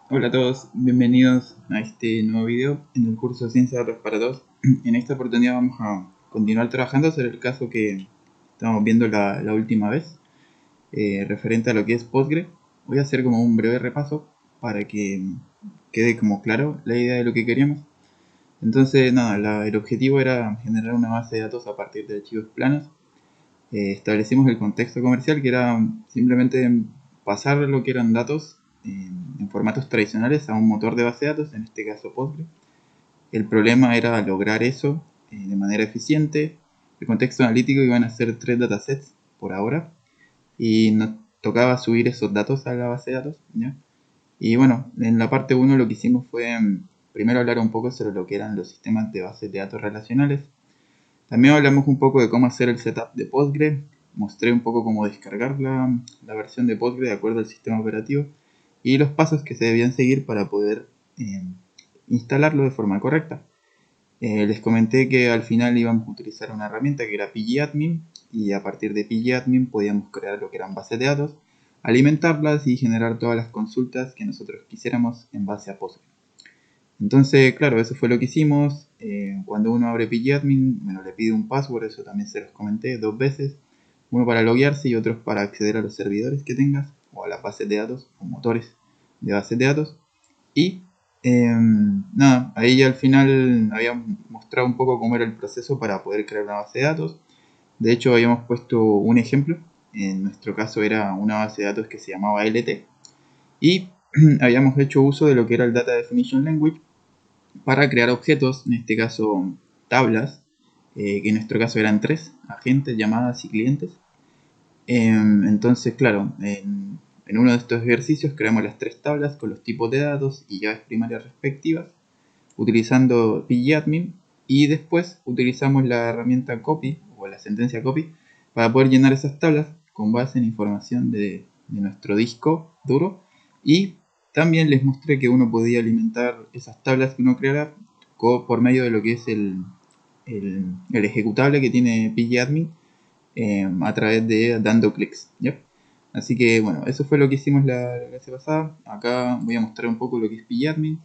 Hola a todos, bienvenidos a este nuevo video en el curso Ciencia de Datos para Todos. En esta oportunidad vamos a continuar trabajando sobre el caso que estábamos viendo la última vez, referente a lo que es Postgre. Voy a hacer como un breve repaso para que quede como claro la idea de lo que queríamos. Entonces, nada, el objetivo era generar una base de datos a partir de archivos planos. Establecimos el contexto comercial, que era simplemente pasar lo que eran datos en formatos tradicionales a un motor de base de datos, en este caso Postgre. El problema era lograr eso de manera eficiente. El contexto analítico iban a ser 3 datasets por ahora y nos tocaba subir esos datos a la base de datos, ¿ya? Y bueno, en la parte 1 lo que hicimos fue primero hablar un poco sobre lo que eran los sistemas de bases de datos relacionales. También hablamos un poco de cómo hacer el setup de Postgre. Mostré un poco cómo descargar la versión de Postgre de acuerdo al sistema operativo y los pasos que se debían seguir para poder eh, instalarlo de forma correcta. Les comenté que al final íbamos a utilizar una herramienta que era pgadmin, y a partir de pgadmin podíamos crear lo que eran bases de datos, alimentarlas y generar todas las consultas que nosotros quisiéramos en base a Postgre. Entonces, claro, eso fue lo que hicimos. Cuando uno abre pgadmin, le pide un password, eso también se los comenté 2 veces. Uno para loguearse y otro para acceder a los servidores que tengas, o a las bases de datos, o motores de bases de datos. Y nada, ahí ya al final habíamos mostrado un poco cómo era el proceso para poder crear una base de datos. De hecho, habíamos puesto un ejemplo. En nuestro caso era una base de datos que se llamaba LT. Y habíamos hecho uso de lo que era el Data Definition Language para crear objetos, en este caso tablas, que en nuestro caso eran 3, agentes, llamadas y clientes. Entonces, claro, en uno de estos ejercicios creamos las 3 tablas con los tipos de datos y llaves primarias respectivas, utilizando pgadmin, y después utilizamos la herramienta copy o la sentencia copy para poder llenar esas tablas con base en información de nuestro disco duro. Y también les mostré que uno podía alimentar esas tablas que uno creara por medio de lo que es el ejecutable que tiene pgadmin, a través de dando clics, ¿ya? Así que bueno, eso fue lo que hicimos la clase pasada. Acá voy a mostrar un poco lo que es pgadmin.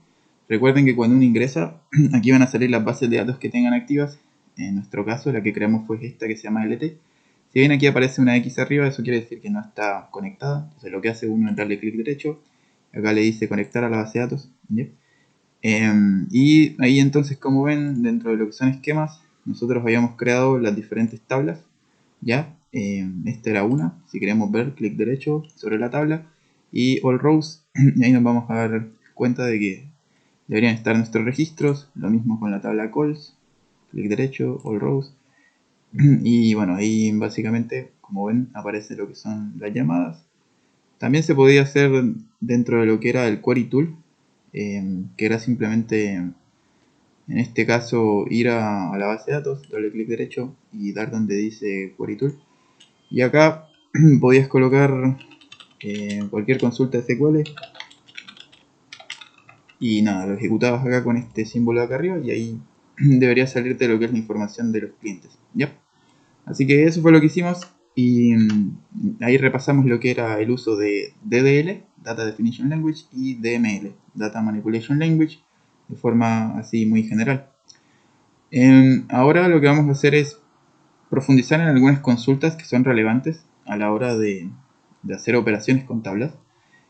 Recuerden que cuando uno ingresa, aquí van a salir las bases de datos que tengan activas. En nuestro caso, la que creamos fue esta que se llama LT. Si bien aquí aparece una X arriba, eso quiere decir que no está conectada. Entonces lo que hace uno es darle clic derecho. Acá le dice conectar a la base de datos, ¿ya? Y ahí entonces, como ven, dentro de lo que son esquemas, nosotros habíamos creado las diferentes tablas, ¿ya? Esta era una. Si queremos ver, clic derecho sobre la tabla y All Rows, y ahí nos vamos a dar cuenta de que deberían estar nuestros registros. Lo mismo con la tabla Calls, clic derecho, All Rows. Y bueno, ahí básicamente, como ven, aparece lo que son las llamadas. También se podía hacer dentro de lo que era el Query Tool, que era simplemente, en este caso, ir a la base de datos, darle clic derecho y dar donde dice Query Tool. Y acá podías colocar cualquier consulta SQL y nada, lo ejecutabas acá con este símbolo de acá arriba y ahí debería salirte lo que es la información de los clientes, ¿ya? Así que eso fue lo que hicimos y ahí repasamos lo que era el uso de DDL, Data Definition Language, y DML, Data Manipulation Language, de forma así muy general. Ahora lo que vamos a hacer es profundizar en algunas consultas que son relevantes a la hora de hacer operaciones con tablas.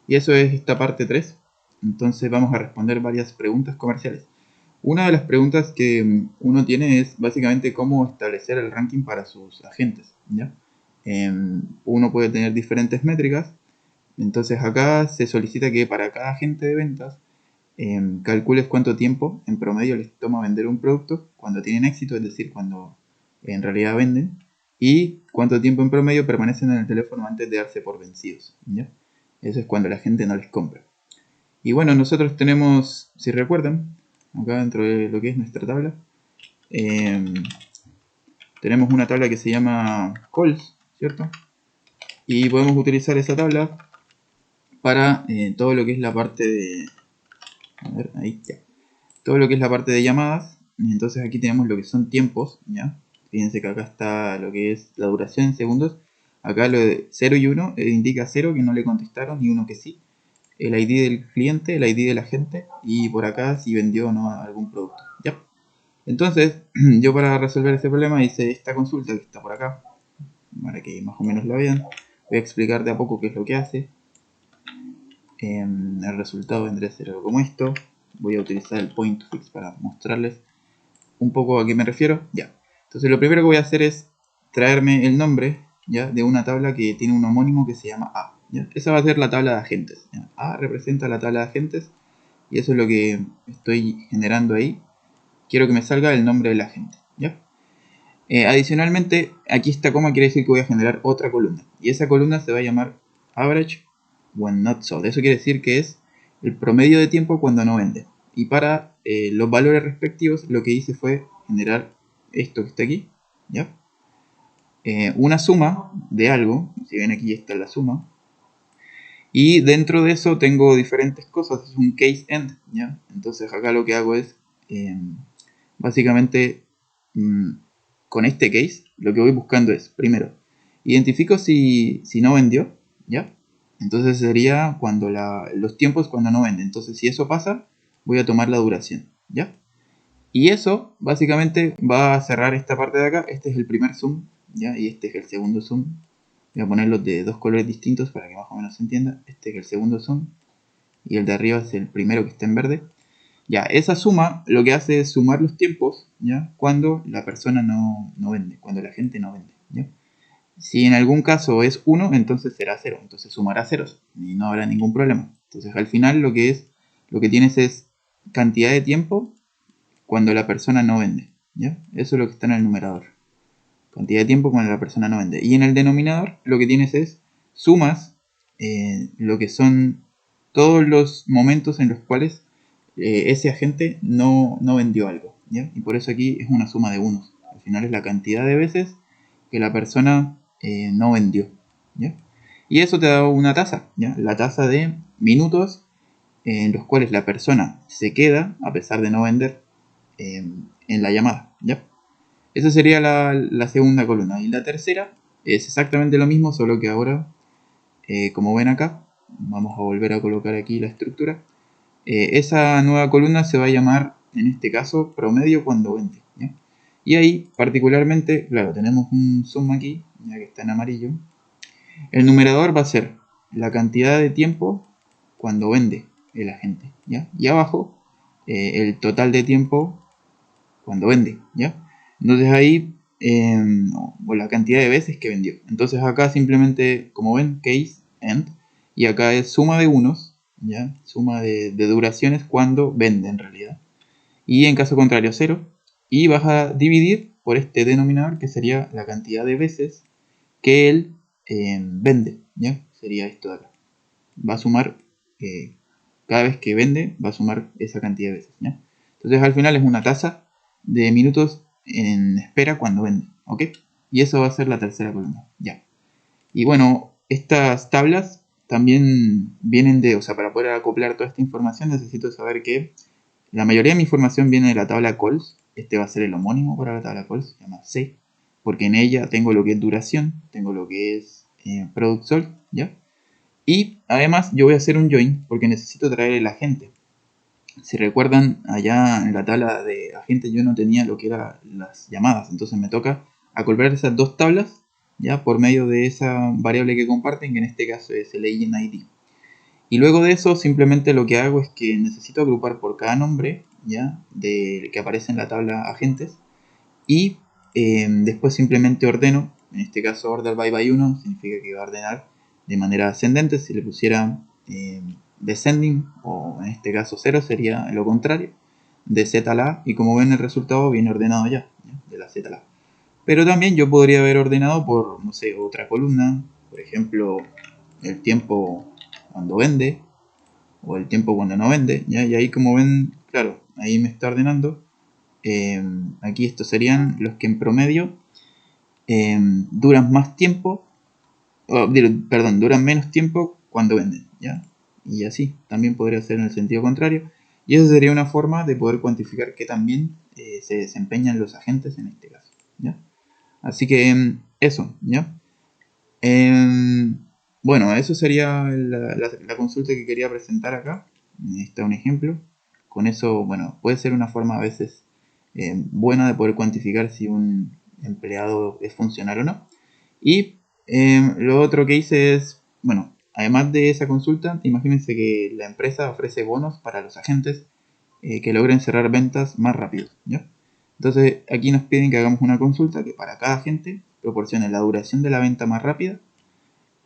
Y eso es esta parte 3. Entonces vamos a responder varias preguntas comerciales. Una de las preguntas que uno tiene es básicamente cómo establecer el ranking para sus agentes, ¿ya? Uno puede tener diferentes métricas. Entonces acá se solicita que para cada agente de ventas calcules cuánto tiempo en promedio les toma vender un producto cuando tienen éxito, es decir, cuando en realidad venden, y cuánto tiempo en promedio permanecen en el teléfono antes de darse por vencidos, ¿ya? Eso es cuando la gente no les compra. Y bueno, nosotros tenemos, si recuerdan, acá dentro de lo que es nuestra tabla, eh, tenemos una tabla que se llama calls, ¿cierto? Y podemos utilizar esa tabla para todo lo que es la parte de... A ver, ahí ya. Todo lo que es la parte de llamadas. Entonces aquí tenemos lo que son tiempos, ¿ya? Fíjense que acá está lo que es la duración en segundos. Acá lo de 0 y 1 indica 0 que no le contestaron y 1 que sí. el ID del cliente, el ID del agente y por acá si vendió o no algún producto. ¿Ya? Entonces, yo para resolver este problema hice esta consulta que está por acá, para que más o menos la vean. Voy a explicar de a poco qué es lo que hace. El resultado vendría a ser algo como esto. Voy a utilizar el point to fix para mostrarles un poco a qué me refiero. Ya. Entonces lo primero que voy a hacer es traerme el nombre, ¿ya?, de una tabla que tiene un homónimo que se llama A, ¿ya? Esa va a ser la tabla de agentes, ¿ya? A representa la tabla de agentes y eso es lo que estoy generando ahí. Quiero que me salga el nombre del agente, ¿ya? Adicionalmente, aquí esta coma quiere decir que voy a generar otra columna y esa columna se va a llamar average when not sold. Eso quiere decir que es el promedio de tiempo cuando no vende. Y para los valores respectivos lo que hice fue generar esto que está aquí, ¿ya? Una suma de algo, si ven aquí está la suma, y dentro de eso tengo diferentes cosas, es un case end, ¿ya? Entonces acá lo que hago es, básicamente, con este case, lo que voy buscando es, primero, identifico si no vendió, ¿ya? Entonces sería cuando los tiempos cuando no vende. Entonces si eso pasa, voy a tomar la duración, ¿ya? Y eso básicamente va a cerrar esta parte de acá. Este es el primer zoom, ¿ya? Y este es el segundo zoom. Voy a ponerlos de dos colores distintos para que más o menos se entienda. Este es el segundo zoom y el de arriba es el primero que está en verde. Ya, esa suma lo que hace es sumar los tiempos, ¿ya?, cuando la persona no vende, cuando la gente no vende, ¿ya? Si en algún caso es 1, entonces será 0, entonces sumará ceros y no habrá ningún problema. Entonces al final lo que tienes es cantidad de tiempo cuando la persona no vende, ¿ya? Eso es lo que está en el numerador. Cantidad de tiempo cuando la persona no vende. Y en el denominador lo que tienes es sumas lo que son todos los momentos en los cuales ese agente no vendió algo, ¿ya? Y por eso aquí es una suma de unos. Al final es la cantidad de veces que la persona no vendió, ¿ya? Y eso te da una tasa, ¿ya? La tasa de minutos en los cuales la persona se queda a pesar de no vender en la llamada, ¿ya? Esa sería la segunda columna. Y la tercera es exactamente lo mismo, solo que ahora, como ven acá, vamos a volver a colocar aquí la estructura. Esa nueva columna se va a llamar, en este caso, promedio cuando vende, ¿ya? Y ahí, particularmente, claro, tenemos un zoom aquí, ya que está en amarillo. El numerador va a ser la cantidad de tiempo cuando vende el agente, ¿ya? Y abajo, el total de tiempo cuando vende, ¿ya? Entonces ahí, o la cantidad de veces que vendió. Entonces acá simplemente, como ven, case end, y acá es suma de unos, ¿ya? Suma de duraciones cuando vende en realidad. Y en caso contrario, 0. Y vas a dividir por este denominador que sería la cantidad de veces que él vende, ¿ya? Sería esto de acá. Va a sumar, cada vez que vende, va a sumar esa cantidad de veces, ¿ya? Entonces al final es una tasa de minutos en espera cuando vende, ¿ok? Y eso va a ser la tercera columna, ya. Y bueno, estas tablas también vienen de, o sea, para poder acoplar toda esta información necesito saber que la mayoría de mi información viene de la tabla calls. Este va a ser el homónimo para la tabla calls, se llama C, porque en ella tengo lo que es duración, tengo lo que es product sold, ¿ya? Y además yo voy a hacer un join porque necesito traer el agente. Si recuerdan, allá en la tabla de agentes yo no tenía lo que eran las llamadas, entonces me toca acoplar esas dos tablas, ya, por medio de esa variable que comparten, que en este caso es el agent ID. Y luego de eso simplemente lo que hago es que necesito agrupar por cada nombre, ya, que aparece en la tabla agentes, y después simplemente ordeno. En este caso order by 1 significa que va a ordenar de manera ascendente. Si le pusiera descending, o en este caso 0, sería lo contrario, de Z a la A, y como ven el resultado viene ordenado ya, de la Z a la A. Pero también yo podría haber ordenado por, no sé, otra columna, por ejemplo, el tiempo cuando vende, o el tiempo cuando no vende, ¿ya? Y ahí como ven, claro, ahí me está ordenando. Aquí estos serían los que en promedio duran más tiempo, perdón, duran menos tiempo cuando venden, ¿ya? Y así, también podría ser en el sentido contrario. Y esa sería una forma de poder cuantificar que también se desempeñan los agentes en este caso, ¿ya? Así que eso, ¿ya? Bueno, eso sería la consulta que quería presentar acá. Está un ejemplo. Con eso, bueno, puede ser una forma a veces buena de poder cuantificar si un empleado es funcional o no. Y lo otro que hice es, bueno, además de esa consulta, imagínense que la empresa ofrece bonos para los agentes que logren cerrar ventas más rápido, ¿ya? Entonces aquí nos piden que hagamos una consulta que para cada agente proporcione la duración de la venta más rápida,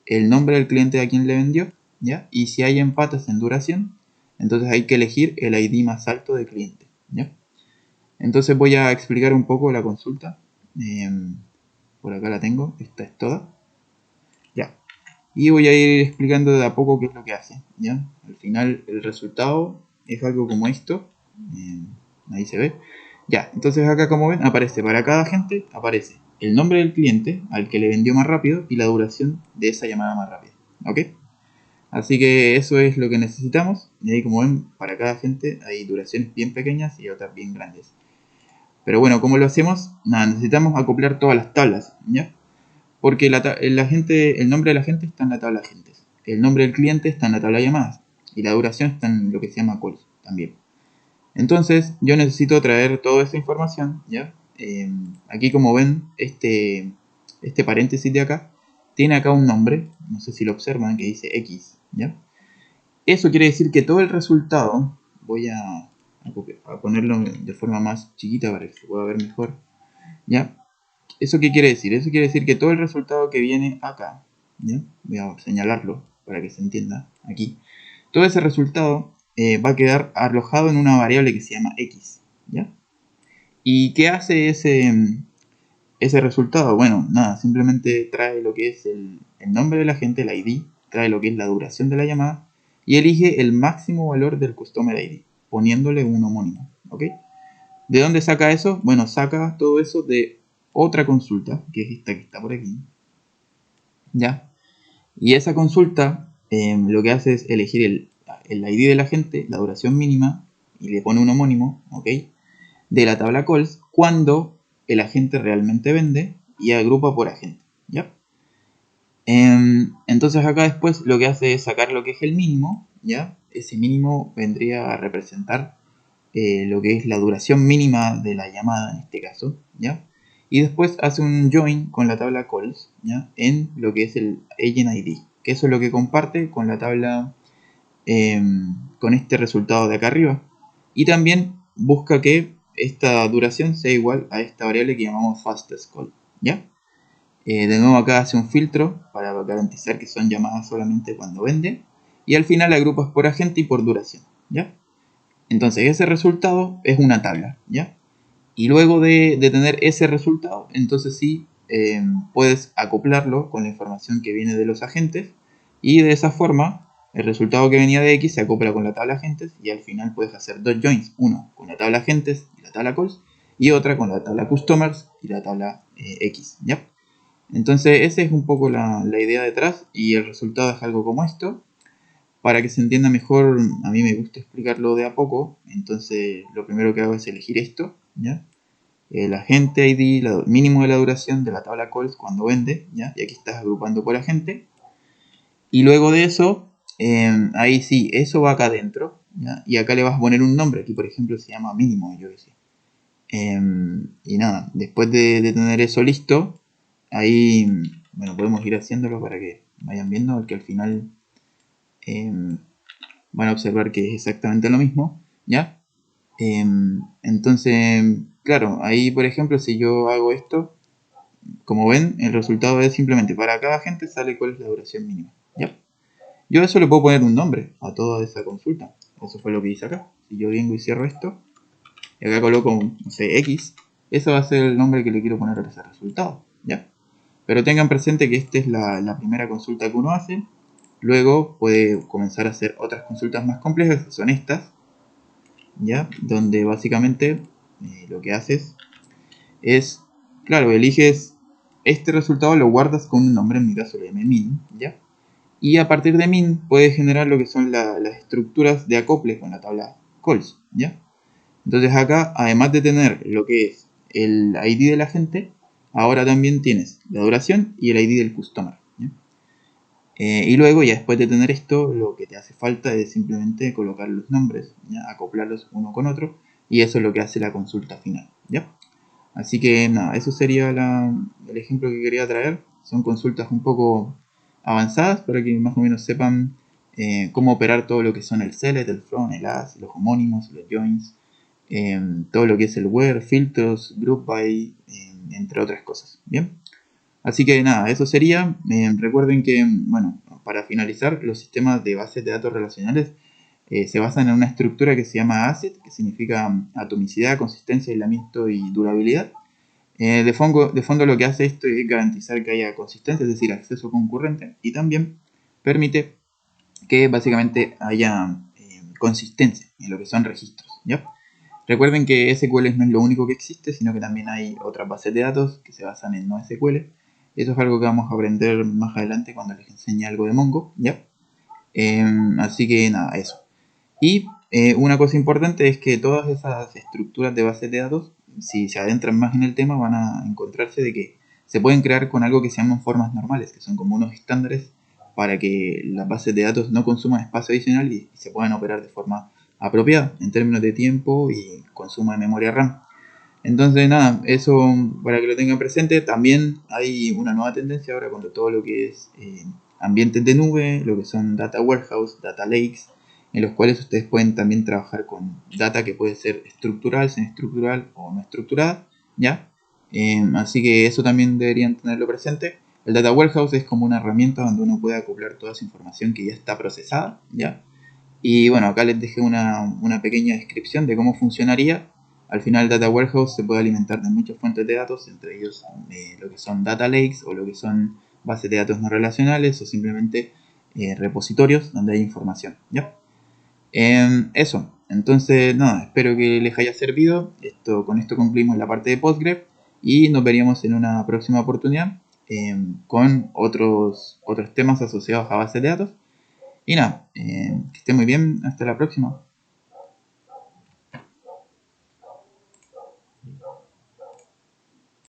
el nombre del cliente a quien le vendió, ¿ya? Y si hay empates en duración, entonces hay que elegir el ID más alto del cliente, ¿ya? Entonces voy a explicar un poco la consulta. Por acá la tengo, esta es toda. Ya. Y voy a ir explicando de a poco qué es lo que hace, ¿ya? Al final el resultado es algo como esto. Ahí se ve. Ya, entonces acá como ven aparece para cada agente, aparece el nombre del cliente al que le vendió más rápido y la duración de esa llamada más rápida. ¿Ok? Así que eso es lo que necesitamos. Y ahí como ven, para cada agente hay duraciones bien pequeñas y otras bien grandes. Pero bueno, ¿cómo lo hacemos? Nada, necesitamos acoplar todas las tablas, ¿ya? Porque el nombre de la gente está en la tabla agentes. El nombre del cliente está en la tabla llamadas. Y la duración está en lo que se llama calls también. Entonces, yo necesito traer toda esa información, ¿ya? Aquí como ven, este paréntesis de acá, tiene acá un nombre, no sé si lo observan, que dice X, ¿ya? Eso quiere decir que todo el resultado, voy a ponerlo de forma más chiquita para que se pueda ver mejor, ¿ya? ¿Eso qué quiere decir? Eso quiere decir que todo el resultado que viene acá, ¿ya? Voy a señalarlo para que se entienda aquí. Todo ese resultado va a quedar alojado en una variable que se llama x, ¿ya? ¿Y qué hace ese resultado? Bueno, nada, simplemente trae lo que es el nombre del agente, el ID, trae lo que es la duración de la llamada y elige el máximo valor del Customer ID, poniéndole un homónimo, ¿ok? ¿De dónde saca eso? Bueno, saca todo eso de otra consulta, que es esta que está por aquí, ¿ya? Y esa consulta lo que hace es elegir el ID del agente, la duración mínima, y le pone un homónimo, ¿ok? De la tabla calls cuando el agente realmente vende y agrupa por agente, ¿ya? Entonces acá después lo que hace es sacar lo que es el mínimo, ¿ya? Ese mínimo vendría a representar lo que es la duración mínima de la llamada en este caso, ¿ya? Y después hace un join con la tabla calls, ¿ya? En lo que es el agent ID, que eso es lo que comparte con la tabla, con este resultado de acá arriba. Y también busca que esta duración sea igual a esta variable que llamamos fastest call, ¿ya? De nuevo acá hace un filtro para garantizar que son llamadas solamente cuando vende. Y al final agrupas por agente y por duración, ¿ya? Entonces ese resultado es una tabla, ¿ya? Y luego de tener ese resultado, entonces sí puedes acoplarlo con la información que viene de los agentes y de esa forma el resultado que venía de X se acopla con la tabla agentes y al final puedes hacer dos joins, uno con la tabla agentes y la tabla calls y otra con la tabla customers y la tabla X, ¿ya? Entonces esa es un poco la idea detrás y el resultado es algo como esto. Para que se entienda mejor, a mí me gusta explicarlo de a poco, entonces lo primero que hago es elegir esto, ¿ya? El agente ID, el mínimo de la duración de la tabla calls cuando vende, ¿ya? Y aquí estás agrupando por agente. Y luego de eso, ahí sí, eso va acá adentro, ¿ya? Y acá le vas a poner un nombre, aquí por ejemplo se llama mínimo, yo decía. Y nada, después de tener eso listo, ahí, bueno, podemos ir haciéndolo para que vayan viendo, porque al final van a observar que es exactamente lo mismo, ¿ya? Entonces, claro, ahí por ejemplo, si yo hago esto, como ven, el resultado es simplemente para cada agente sale cuál es la duración mínima, ¿ya? Yo a eso le puedo poner un nombre a toda esa consulta. Eso fue lo que hice acá. Si yo vengo y cierro esto, y acá coloco, no sé, X, eso va a ser el nombre que le quiero poner a ese resultado, ¿ya? Pero tengan presente que esta es la primera consulta que uno hace. Luego puede comenzar a hacer otras consultas más complejas, que son estas, ¿ya? Donde básicamente lo que haces es, claro, eliges este resultado, lo guardas con un nombre, en mi caso le llamé min, ¿ya? Y a partir de min puedes generar lo que son las estructuras de acople con la tabla calls, ¿ya? Entonces acá, además de tener lo que es el ID del agente, ahora también tienes la duración y el ID del customer, ¿ya? Y luego, ya después de tener esto, lo que te hace falta es simplemente colocar los nombres, ¿ya? Acoplarlos uno con otro, y eso es lo que hace la consulta final, ¿ya? Así que nada, eso sería el ejemplo que quería traer. Son consultas un poco avanzadas para que más o menos sepan cómo operar todo lo que son el select, el from, el as, los homónimos, los joins, todo lo que es el where, filtros, group by, entre otras cosas. Bien. Así que nada, eso sería. Recuerden que, bueno, para finalizar, los sistemas de bases de datos relacionales se basan en una estructura que se llama ACID, que significa atomicidad, consistencia, aislamiento y durabilidad. De fondo lo que hace esto es garantizar que haya consistencia, es decir, acceso concurrente, y también permite que básicamente haya consistencia en lo que son registros, ¿ya? Recuerden que SQL no es lo único que existe, sino que también hay otras bases de datos que se basan en NoSQL. Eso es algo que vamos a aprender más adelante cuando les enseñe algo de Mongo, ¿ya? Así que nada, eso. Y una cosa importante es que todas esas estructuras de bases de datos, si se adentran más en el tema, van a encontrarse de que se pueden crear con algo que se llaman formas normales, que son como unos estándares para que las bases de datos no consuman espacio adicional y se puedan operar de forma apropiada en términos de tiempo y consumo de memoria RAM. Entonces, nada, eso para que lo tengan presente. También hay una nueva tendencia ahora con todo lo que es ambientes de nube, lo que son data warehouse, data lakes, en los cuales ustedes pueden también trabajar con data que puede ser estructural, semiestructural o no estructurada, ¿ya? Así que eso también deberían tenerlo presente. El data warehouse es como una herramienta donde uno puede acoplar toda esa información que ya está procesada, ¿ya? Y bueno, acá les dejé una pequeña descripción de cómo funcionaría. Al final, el Data Warehouse se puede alimentar de muchas fuentes de datos, entre ellos lo que son data lakes o lo que son bases de datos no relacionales o simplemente repositorios donde hay información, ¿ya? Eso, entonces, nada, espero que les haya servido. Con esto concluimos la parte de Postgre y nos veríamos en una próxima oportunidad con otros temas asociados a bases de datos. Y nada, que esté muy bien, hasta la próxima.